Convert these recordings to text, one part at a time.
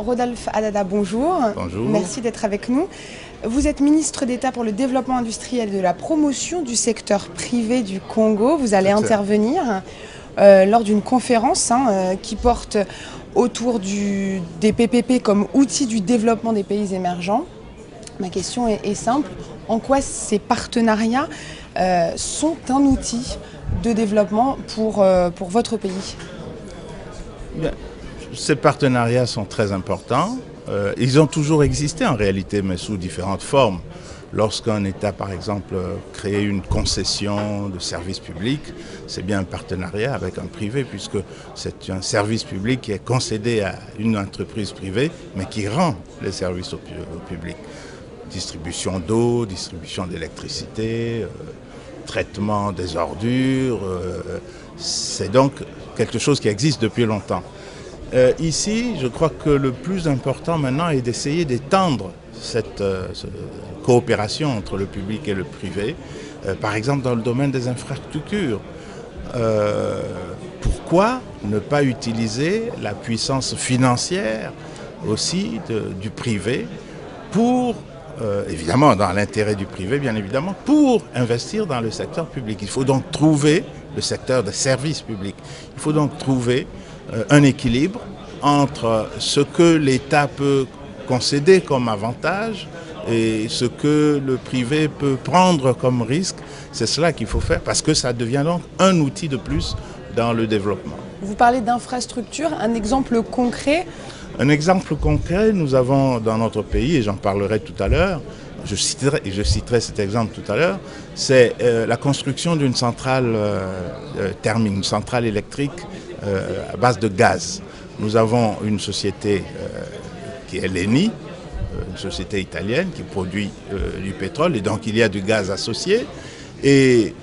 Rodolphe Adada, bonjour. Bonjour. Merci d'être avec nous. Vous êtes ministre d'État pour le développement industriel et de la promotion du secteur privé du Congo. Vous allez intervenir lors d'une conférence qui porte autour des PPP comme outil du développement des pays émergents. Ma question est simple. En quoi ces partenariats sont un outil de développement pour votre pays? Bien, ces partenariats sont très importants. Ils ont toujours existé en réalité, mais sous différentes formes. Lorsqu'un État, par exemple, crée une concession de service public, c'est bien un partenariat avec un privé, puisque c'est un service public qui est concédé à une entreprise privée, mais qui rend les services au public. Distribution d'eau, distribution d'électricité, traitement des ordures, c'est donc quelque chose qui existe depuis longtemps. Ici, je crois que le plus important maintenant est d'essayer d'étendre cette coopération entre le public et le privé, par exemple dans le domaine des infrastructures. Pourquoi ne pas utiliser la puissance financière aussi du privé pour, évidemment dans l'intérêt du privé bien évidemment, pour investir dans le secteur public. Il faut donc trouver le secteur des services publics. Il faut donc trouver un équilibre entre ce que l'État peut concéder comme avantage et ce que le privé peut prendre comme risque. C'est cela qu'il faut faire parce que ça devient donc un outil de plus dans le développement. Vous parlez d'infrastructure, un exemple concret? Un exemple concret, nous avons dans notre pays, et j'en parlerai tout à l'heure, je citerai cet exemple tout à l'heure, c'est la construction d'une centrale thermique, une centrale électrique à base de gaz. Nous avons une société qui est l'ENI, une société italienne qui produit du pétrole et donc il y a du gaz associé. Et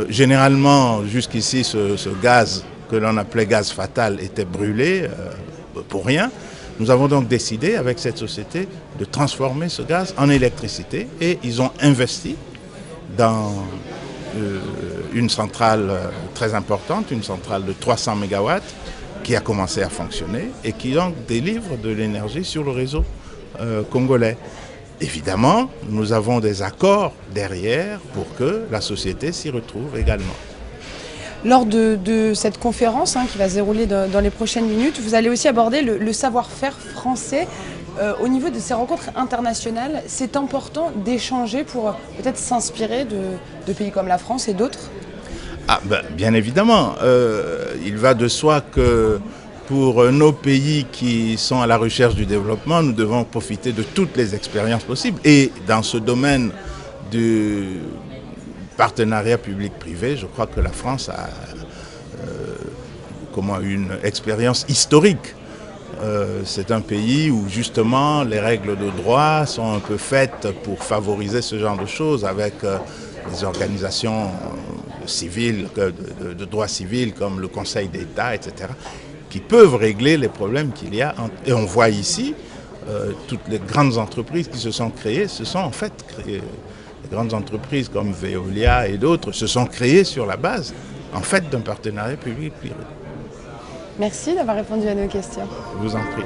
généralement, jusqu'ici, ce gaz que l'on appelait gaz fatal était brûlé pour rien. Nous avons donc décidé avec cette société de transformer ce gaz en électricité et ils ont investi dans une centrale très importante, une centrale de 300 MW qui a commencé à fonctionner et qui donc délivre de l'énergie sur le réseau congolais. Évidemment, nous avons des accords derrière pour que la société s'y retrouve également. Lors de cette conférence qui va se dérouler dans les prochaines minutes, vous allez aussi aborder le savoir-faire français. Au niveau de ces rencontres internationales, c'est important d'échanger pour peut-être s'inspirer de pays comme la France et d'autres? Bien évidemment, il va de soi que pour nos pays qui sont à la recherche du développement, nous devons profiter de toutes les expériences possibles. Et dans ce domaine du partenariat public-privé, je crois que la France a une expérience historique. C'est un pays où justement les règles de droit sont un peu faites pour favoriser ce genre de choses avec des organisations civiles, de droit civil comme le Conseil d'État, etc., qui peuvent régler les problèmes qu'il y a. Et on voit ici, toutes les grandes entreprises qui se sont créées, les grandes entreprises comme Veolia et d'autres se sont créées sur la base, en fait, d'un partenariat public-privé. Merci d'avoir répondu à nos questions. Je vous en prie.